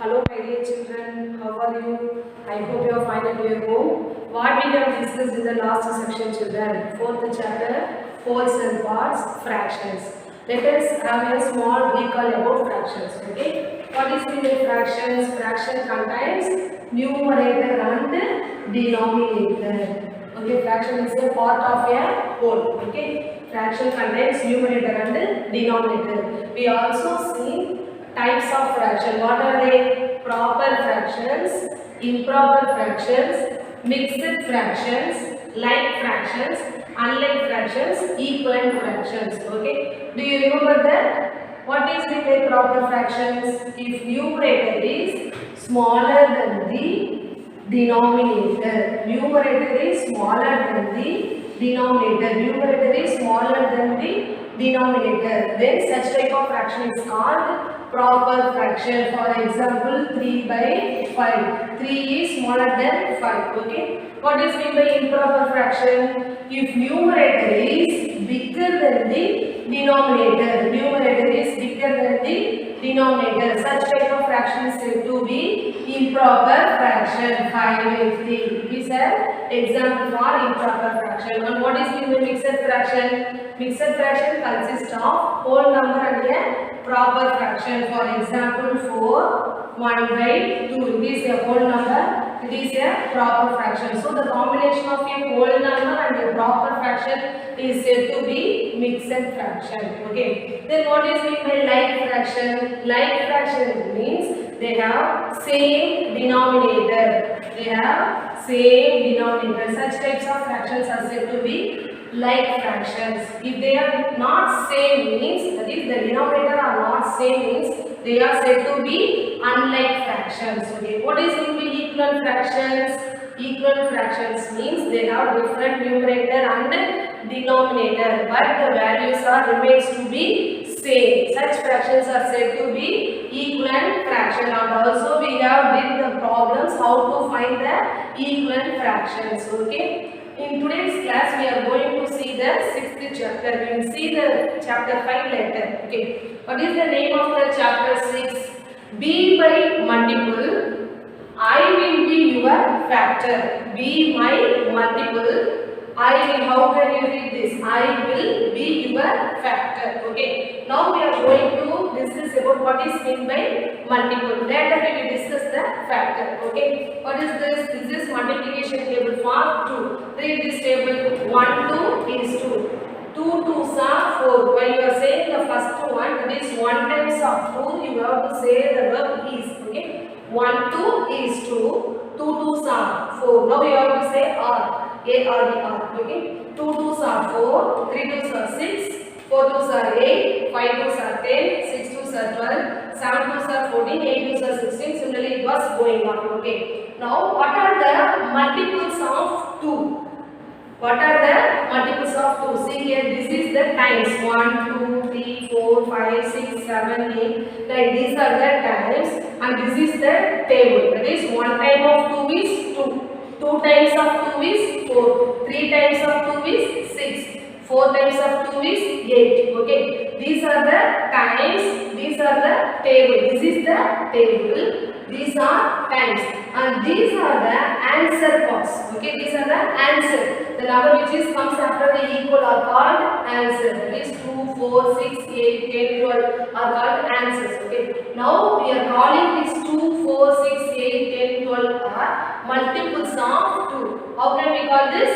Hello my dear children, how are you? I hope you are fine at your home. What we have discussed in the last section children, fourth chapter, wholes and parts, fractions. Let us have a small recall about fractions, okay? What is mean by fractions? Fraction contains numerator and denominator. Okay, fraction is a part of a whole, okay? Fraction contains numerator and denominator. We also see types of fraction. What are they? Proper fractions, improper fractions, mixed fractions, like fractions, unlike fractions, equivalent fractions. Okay. Do you remember that? What is meant by proper fractions? If numerator is smaller than the denominator. Numerator is smaller than the denominator. Numerator is smaller than the denominator. Then such type of fraction is called proper fraction. For example, 3 by 5. 3 is smaller than 5. Okay. What is meant by improper fraction? If numerator is bigger than the denominator. Numerator is bigger than the denominator. Such type of fraction is said to be improper fraction. 5 by 3 is an example for improper fraction. And what is meant by mixed fraction? Mixed fraction consists of whole number and a proper fraction. For example, 4, 1 by 2. It is a whole number. It is a proper fraction. So the combination of a whole number and a proper fraction is said to be mixed fraction. Okay. Then what is meant by like fraction? Like fraction means they have same denominator. They have same denominator. Such types of fractions are said to be like fractions. If they are not same means, that is the denominator are not same means they are said to be unlike fractions. Okay. What is meant by equivalent fractions? Equivalent fractions means they have different numerator and denominator, but the values are remains to be same. Such fractions are said to be equivalent fraction. And also we have did the problems how to find the equivalent fractions. Okay. In today's class, we are going to see the 6th chapter. We will see the chapter 5 later. Okay. What is the name of the chapter 6? B by multiple. I will be your factor. Be my multiple. I will. How can you read this? I will be your factor. Okay. Now we are going to discuss about what is meant by multiple. Later we will discuss the factor. Okay. What is this? This is multiplication table for 2. Read this table. 1 2 is 2. 2 2s are 4. When you are saying the first one, that is 1 times of 2, you have to say the verb is. Okay. 1 2 is 2. 2 2s are 4. Now you have to say R. A-R-E-R. Okay. 2 2s are 4. 3 2s are 6. 4 2s are 8. 5 2s are 10. 6 2s are 12. 7 2s are 14. 8 2s are 16. Similarly, it was going on. Okay. Now, what are the multiples of 2? What are the multiples of 2? See here, this is the times. 1, 2, 3, 4, 5, 6, 7, 8. Like these are the times. And this is the table. That is 1 time of 2 is 2. 2 times of 2 is 4. 3 times of 2 is 6. 4 times of 2 is 8. Okay. These are the times. These are the table. This is the table. These are times. And these are the answer parts. Okay. These are the answer. The number which is comes after the equal are called answer. That is 2, 4, 6, 8, 10, 12 are called answers. Okay. Now we are calling these 2, 4, 6, 8, 10, 12 are multiples of 2. How can we call this?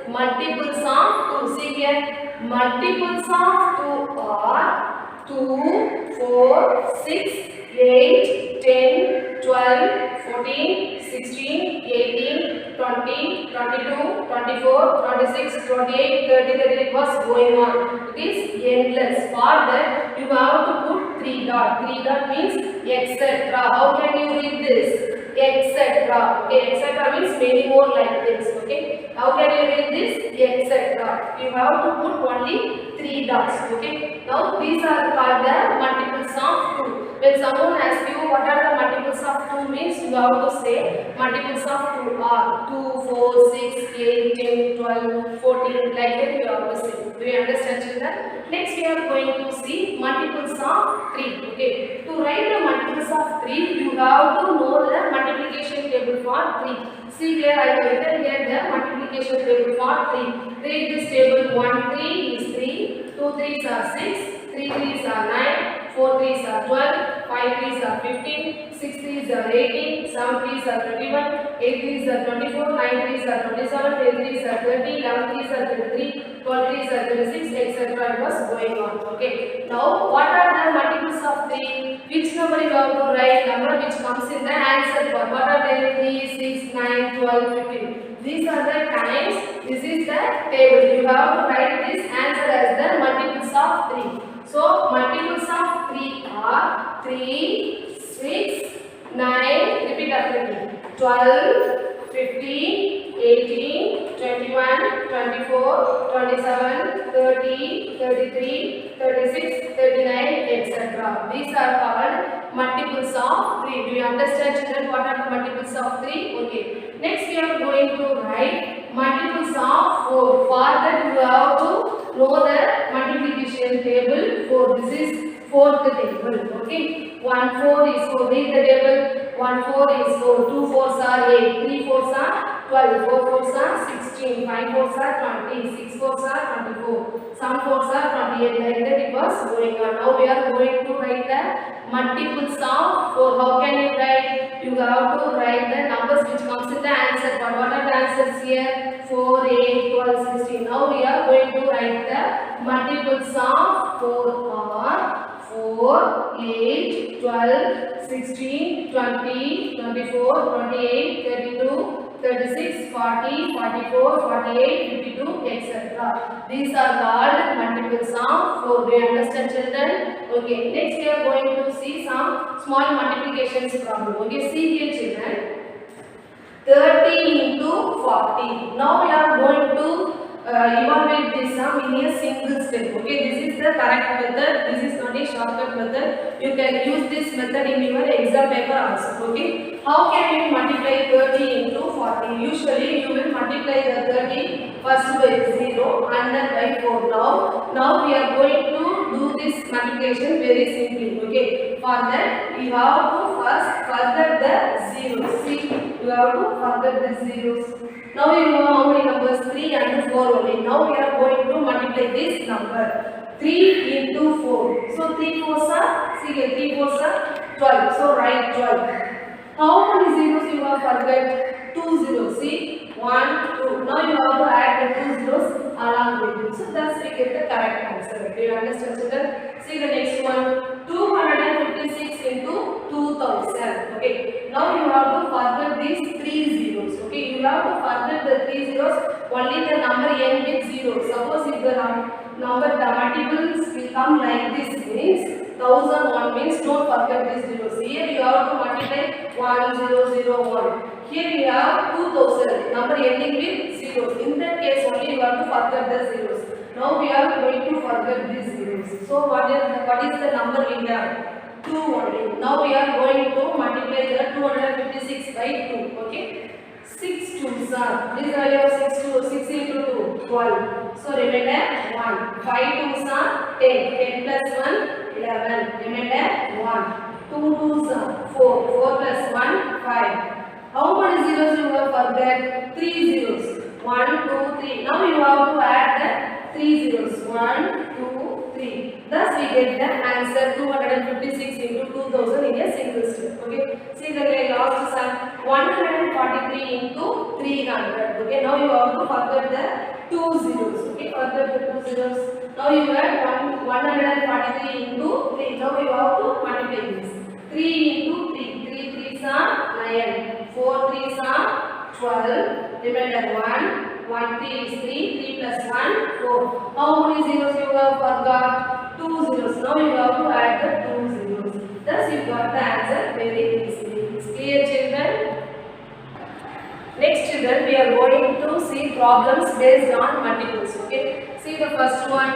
Multiples of 2. See here. Multiples of 2 are 2, 4, 6, 8, 10, 12, 14, 16, 18, 20, 22, 24, 26, 28, 30, 30. It was going on. It is endless. For that, you have to put 3 dot. 3 dot means etc. How can you read this? Etc. Okay, etc. means many more like this. Okay. How can you read this? Etc. You have to put only 3 dots. Okay. Now these are called the multiples of 2. When someone asks you what are the multiples of 2 means, you have to say multiples of 2 are 2, 4, 6, 8, 10, 12, 14, like that you have to say. Do you understand, children? Next we are going to see multiples of 3. Okay. To write the multiples of 3, you have to know the multiplication table for 3. See here, I have written here the multiplication table for 3. Read this table. 1 3 is 3, 2 3s are 6, 3 3s are 9, 4 3s are 12, 5 3s are 15, 6 3s are 18, 7 3s are 21, 8 3s are 24, 9 3s are 27, 10 3s are 30, 11 3s are 33, 12 3s are 36, etc. It was going on. Okay. Now, what are the multiples of 3? Which number you have to write? Number which comes in the answer part. What are they? 3, 6, 9, 12, 15. These are the times. This is the table. You have to write this answer as the multiples of 3. So, multiples of 3 are 3, 6, 9, repeat after me, 12, 15, 18, 21, 24, 27, 30, 33, 36, 39, etc. These are called multiples of 3. Do you understand, children, what are the multiples of 3? Okay. Next we are going to write multiples of 4. For that you have to know the multiplication table 4. This is fourth table. Okay. 1 4 is 4. Read the table. 1 4 is 4. 2 4s are 8. 3 4s are 12. 4 4s are 16. 5 4s are 20. 6 4s are 24. Some 4s are 28. Like that it was going on. Now we are going to write the multiples of 4. How can you write? You have to write the numbers which comes in the answer part. What are the answers here? 4, 8, 12, 16. Now we are going to write the multiples of 4 are 4, 8, 12, 16, 20, 24, 28, 32, 36, 40, 44, 48, 52, etc. These are called multiples of 4. Do you understand, children? Okay. Next we are going to see some small multiplications problem. Okay. See here, children. 30 into 40. Now we are going to evaluate this sum in a single step. Okay, this is the correct method. This is not a shortcut method. You can use this method in your exam paper also. Okay, how can you multiply 30 into 40? Usually you will multiply the 30 first by 0 and then by 4. Now we are going to do this multiplication very simply. Okay, for that you have to first forget the zeros. See, you have to forget the zeros. Now you know how many numbers? 3 and 4 only. Now we are going to multiply this number. 3 into 4. So 3 4s are, see here, 3 4s are 12. So write 12. How many zeros you have forget? 2 zeros. See, 1, 2. Now you have to add the 2 zeros along with it. So thus we get the correct answer. Do you understand, children? See the next one. 256 into 2000. Okay. Now you have to forget these 3 zeros. Okay. You have to forget the 3 zeros. Only the number end with 0. Suppose if the number, the multiples will come like this, means 1001 means don't forget this zeros. Here you have to multiply 1001. Here you have 2000. Number ending with zeros. In that case only you have to forget the zeros. Now we are going to forget these zeros. So what is the number we have? 2 only. Now we are going to multiply the 256 by 2. Okay. 6 2s are. This value of 6 into 2, 12. So remainder 1. 5 2s are 10. 10 plus 1, 11. Remainder 1. 2 2s are 4. 4 plus 1, 5. How many zeros you have forget? 3 zeros. 1, 2, 3. Now you have to add the 3 zeros. 1, 2, 3. Thus we get the answer 256 into 2000 in a single step. Okay. See the last sum 143 into 300. Okay. Now you have to forget the 2 zeros. Okay. Forget the 2 zeros. Now you have 143 into 3. Now you have to multiply this. 3 into 3. 3 3s are 9. 4 3s are 12. Remainder 1. 1 3 is 3. 3 plus 1, 4. How many zeros you have forgot? 2 zeros. Now you have to add the 2 zeros. Thus you got the answer very easily. It's clear, children? Next, children, we are going to see problems based on multiples. Okay. See the first one.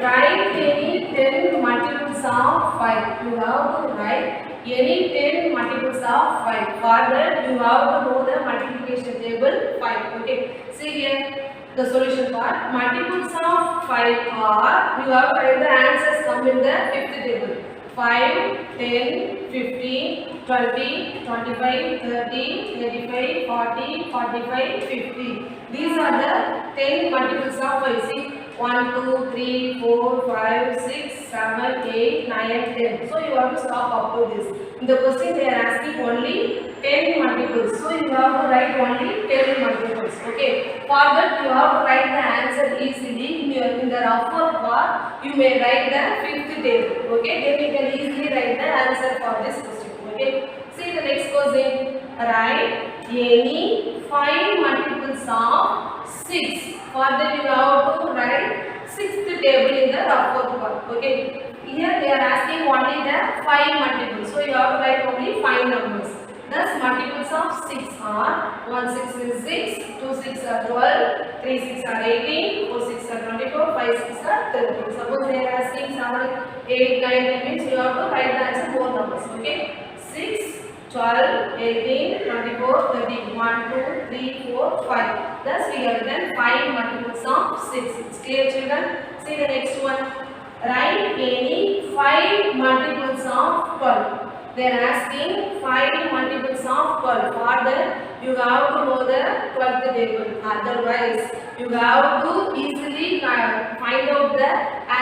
Write any 10 multiples of 5. You have to write any 10 multiples of 5. For that, you have to know the multiplication table 5. Okay. See here the solution part. Multiples of 5 are, you have to write the answers come in the fifth table. 5, 10, 15, 20, 25, 30, 35, 40, 45, 50. These are the 10 multiples of 5. See, 1, 2, 3, 4, 5, 6, 7, 8, 9, 10. So you have to stop up to this. In the question they are asking only 10 multiples. So you have to write only 10 multiples. Okay. For that you have to write the answer easily. In the rougher part you may write the fifth table. Okay. Then you can easily write the answer for this question. Okay. See the next question. Write any 5 multiples of 6. For that you have to write sixth table in the rougher part. Okay. Here they are asking only the 5 multiples. So you have to write only 5 numbers. Thus multiples of 6 are 1 6 is 6, 2 6 are 12, 3 6 are 18, 4 6 are 24, 5 6 are 30. Suppose they are asking 7, 8, 9 means you have to write the answer 4 numbers. Okay. 6, 12, 18, 24, 30. 1, 2, 3, 4, 5. Thus we have done 5 multiples of 6. It's clear children? See the next one. Write any 5 multiples of 12. They are asking 5 multiples of 12. For that you have to know the 12th table. Otherwise you have to easily find out the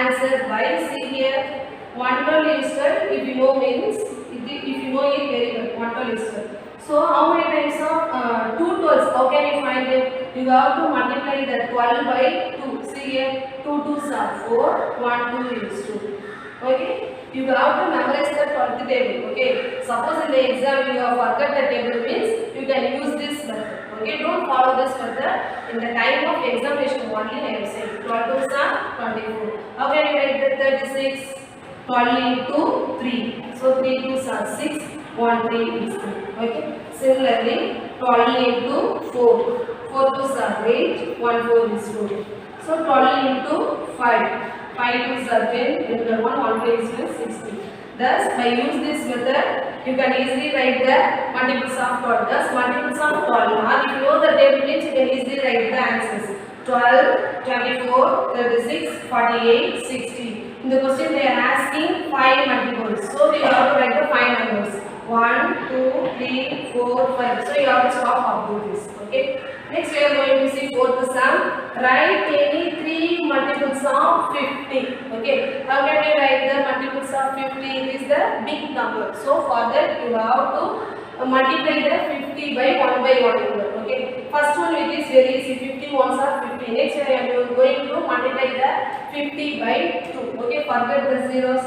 answer by see here 112 is 12. If you know means if you know it very well. 112 is 12. So how many times of 2 12s? How can you find it? You have to multiply the 12 by 2. See here 2 2s are 4. 1 2 is 2. Okay. You have to memorize the 12th table. Okay. Suppose in the exam you have forgot the table means you can use this method. Okay. Don't follow this method. In the time of examination only I am saying 12 2s are 24. How can you write the 36? 12 into 3. So 3 2s are 6. 1 3 is 3. Okay. Similarly 12 into 4. 4 2s are 8. 1 4 is 4. So 12 into 5. 5 2s are 10, another 1 5 is 60. Thus, by use this method, you can easily write the multiples of 12. Thus, multiples of 12. Now, if you know the table means you can easily write the answers. 12, 24, 36, 48, 60. In the question, they are asking 5 multiples. So, we have to write the 5 numbers. 1, 2, 3, 4, 5. So, you have to stop up to this. Okay. Next we are going to see fourth sum. Write any 3 multiples of 50. Okay. How can we write the multiples of 50? It is the big number. So for that you have to multiply the 50 by 1 number. Okay. First one it is very easy. 50 ones are 50. Next we are going to multiply the 50 by 2. Okay. Forget the zeros.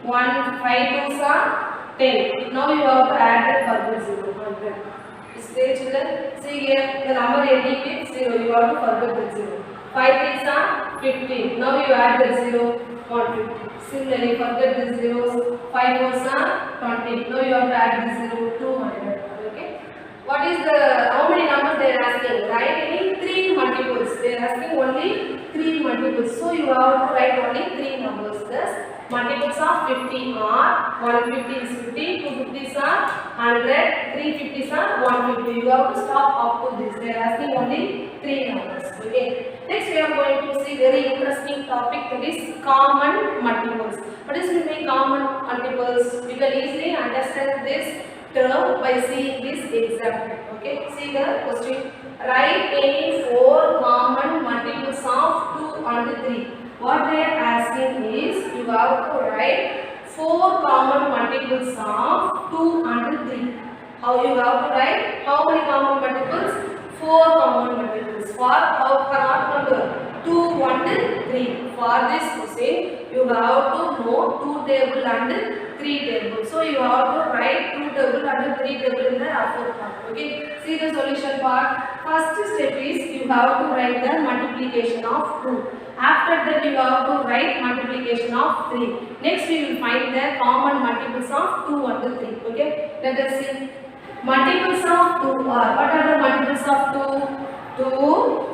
1, 5 2s are 10. Now you have to add the further 0. 100. Stay children. See here the number ending with 0. You have to forget the 0. 5 3s are 15. Now you add the 0. 150. Similarly forget the zeros. 5 4s are 20. Now you have to add the 0. 200. Okay. What is the how many numbers they are asking? Write any 3 multiples. They are asking only 3 multiples. So you have to write only 3 numbers. Thus multiples of 50 are 150 is 50, 250s are 100, 350s are 150. You have to stop up to this. They are asking only 3 numbers. Okay. Next we are going to see very interesting topic, that is common multiples. What is to be common multiples? You can easily understand this term by seeing this example. Okay. See the question. Write any 4 common multiples of 2 and 3. What they are asking is you have to write 4 common multiples of 2 and 3. How you have to write? How many common multiples? 4 common multiples. For what number? 2, 1 and 3. For this question, you have to know 2 table and 3 table. So you have to write 2 table and 3 table in the fourth part. Okay. See the solution part. First step is you have to write the multiplication of 2. After that you have to write multiplication of 3. Next we will find the common multiples of 2 and 3. Okay. Let us see. Multiples of 2 are, what are the multiples of 2? 2,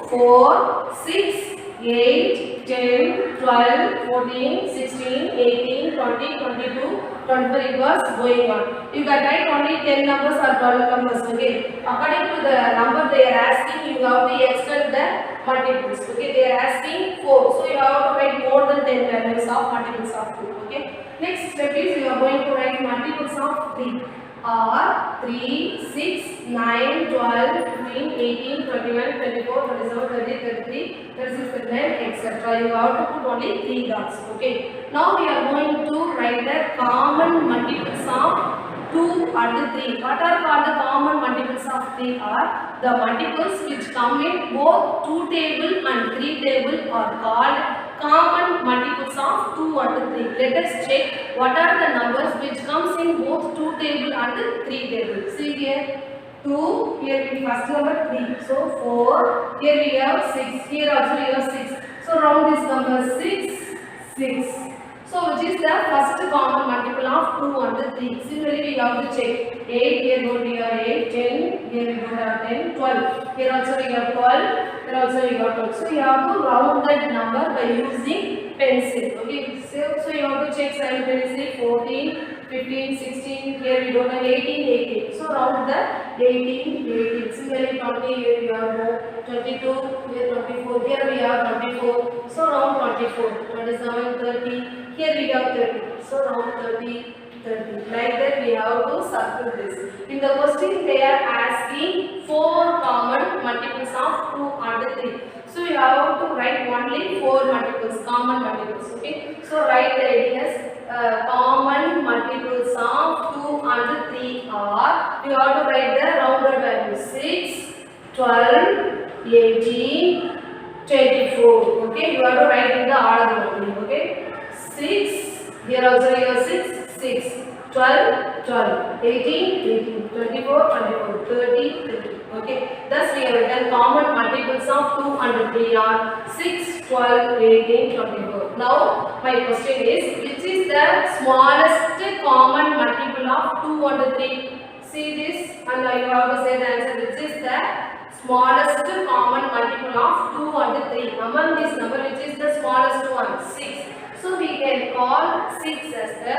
4, 6, 8, 10, 12, 14, 16, 18, 20, 22, 24. It was going on. You can write only 10 numbers or 12 numbers. Okay. According to the number they are asking, you have to extend the multiples. Okay. They are asking 4. So you have to write more than 10 values of multiples of 2. Okay. Next step is you are going to write multiples of 3. Are 3, 6, 9, 12, 15, 18, 21, 24, 27, 30, 33, 36, 39, etc. You have to put only 3 dots. Okay. Now we are going to write the common multiples of 2 and 3. What are called the common multiples of 3 are the multiples which come in both 2 table and 3 table are called common multiples of 2 and 3. Let us check what are the numbers which comes in both 2 table and 3 table. See here 2, here we first number 3. So 4, here we have 6, here also we have 6. So round this number 6, 6. So which is the first common multiple of 2 and 3. Similarly we have to check 8, here go we have 8, 10, here we go have 10, 12. Here also we have 12, here also we have 12. So you have to round that number by using pencil. Okay, so you have to check simultaneously 14, 15, 16, here we don't have 18, 18. So round the 18, 18. Similarly 20, here we have 22, here 24, here we have 24. So round 24, 27, 30. Here we have 30. So round 30, 30. Like that we have to circle this. In the question they are asking 4 common multiples of 2 and 3. So you have to write only 4 multiples, common multiples. Okay. So write the ideas. Common multiples of 2 and 3 are, you have to write the rounded values 6, 12, 18, 24. Okay. You have to write in the order only. Okay. 6, here also you have 6, 6, 12, 12, 18, 18, 24, 24, 30, 30. Okay, thus we have written common multiples of 2 and 3 are 6, 12, 18, 24. Now, my question is, which is the smallest common multiple of 2 and 3? See this and you have to say the answer. Which is the smallest common multiple of 2 and 3? Among this number, which is the smallest one? 6. So we can call 6 as the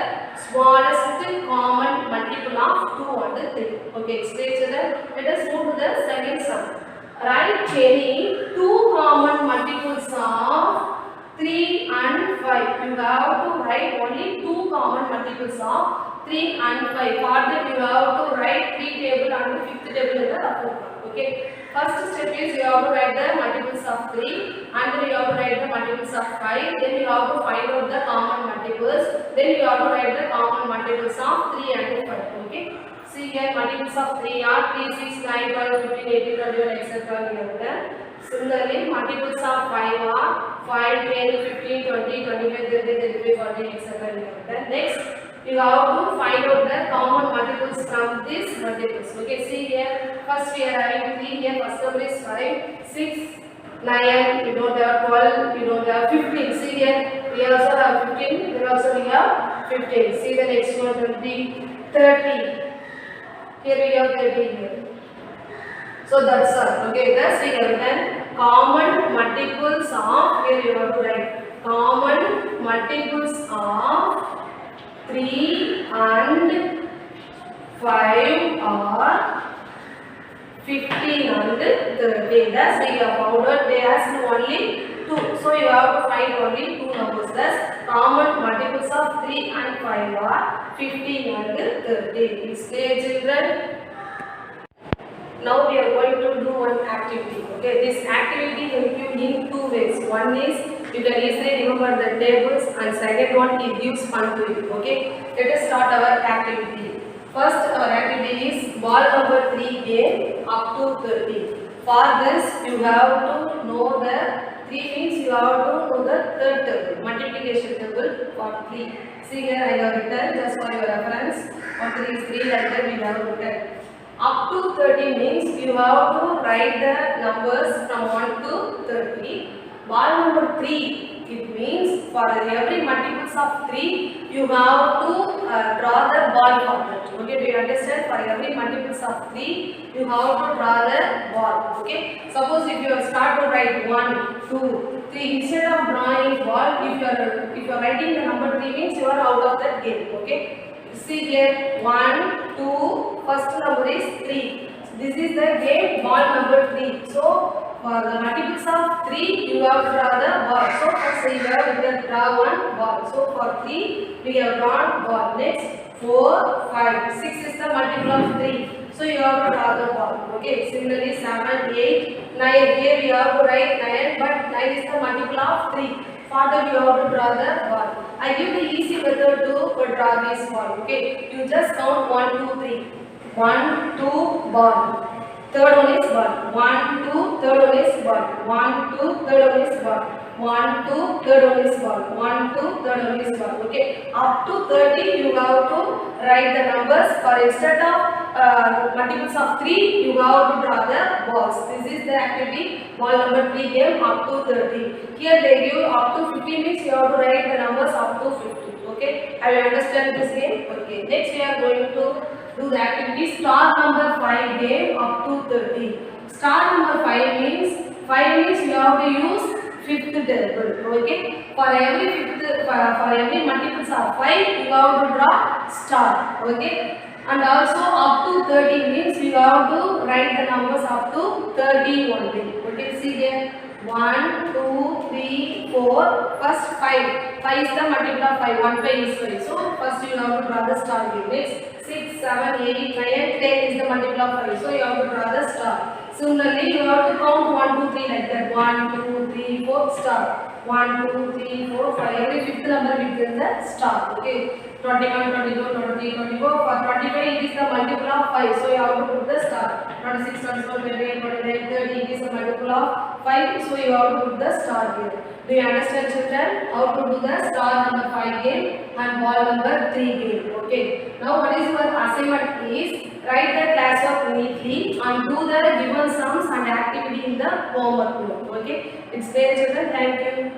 smallest common multiple of 2 and 3. Okay, straight children. Let us move to the second sum. Write any 2 common multiples of 3 and 5. You have to write only 2 common multiples of 3 and 5. For that you have to write 3 table and 5th table in the upper. Okay. First step is you have to write the multiples of 3 and then you have to write the multiples of 5. Then you have to find out the common multiples. Then you have to write the common multiples of 3 and 5. Okay. See here multiples of 3 are 3, 6, 9, 12, 15, 18, 21, etc. We have done. Similarly, multiples of 5 are 5, 10, 15, 20, 25, 30, 35, 40, etc. We have done. Next, you have to find out the common multiples from these multiples. Okay, see here, first we are having 3 here, first number is 5, 6, 9, you don't have 12, you don't have 15. See here, we also have 15, here also we have 15. See the next one, 20, 30. Here we have 30 here. So that's all. Okay, thus we have written common multiples of, here you have to write common multiples of 3 and 5 are 15 and 30. Thus we have found out they asked only 2. So you have to find only 2 numbers. Thus common multiples of 3 and 5 are 15 and 30. Is clear, children? Now we are going to do one activity. Okay, this activity help you in 2 ways. One is you can easily remember the tables, and second one it gives fun to you. Okay, let us start our activity. First, our activity is ball number 3 game up to 30. For this, you have to know the 3 means you have to know the third table, multiplication table for 3. See here I have written just for your reference. 1 3 is 3, like that we have written. Up to 30 means you have to write the numbers from 1 to 30. Ball number 3 It means for every multiples of 3, you have to draw the ball for that. Okay, do you understand? For every multiples of 3, you have to draw the ball. Okay, suppose if you start to write 1, 2, 3, instead of drawing ball, if you are writing the number 3 means you are out of that game. Okay, see here 1, 2, first number is 3. This is the game ball number 3. So for the multiples of 3, you have to draw the ball. So first you have to draw one ball. So for 3, we have drawn ball. Next 4, 5, 6 is the multiple of 3. So you have to draw the ball. Okay. Similarly 7, 8, 9. Here we have to write 9, but 9 is the multiple of 3. For that you have to draw the ball. I give the easy method to draw this ball. Okay. You just count 1, 2, 3. 1, 2, ball. Third one is ball. 1, 2, third one is ball. 1, 2, third one is ball. 1, 2, third one is ball. 1, 2, third one is ball. Okay. Up to 30, you have to write the numbers. For instead of multiples of 3, you have to draw the balls. This is the activity ball number 3 game up to 30. Here they give up to 50 means you have to write the numbers up to 50. Okay. Have you understand this game? Okay. Next we are going to do the activity star number 5 game up to 30. Star number 5 means you have to use fifth table. Okay. For every multiples of 5, you have to draw star. Okay. And also up to 30 means you have to write the numbers up to 30 only. Okay. See here. 1, 2, 3, 4. First 5. 5 is the multiple of 5. 1, 5 is 5. So first you have to draw the star here. Next 6, 7, 8, 9, 10 is the multiple of 5. So you have to draw the star. Similarly, you have to count 1, 2, 3 like that. 1, 2, 3, 4 star. 1, 2, 3, 4, 5. Every fifth number we get the star. Okay. 21, 22, 23, 24. For 25 it is the multiple of 5. So you have to put the star. 26, 27, 28, 29, 30 it is the multiple of 5. So you have to put the star here. Do you understand, children? How to do the star number 5 game and ball number 3 game. Okay. Now what is your assignment is write the classwork neatly and do the given sums and activity in the homework. Okay. It's clear, children. Thank you.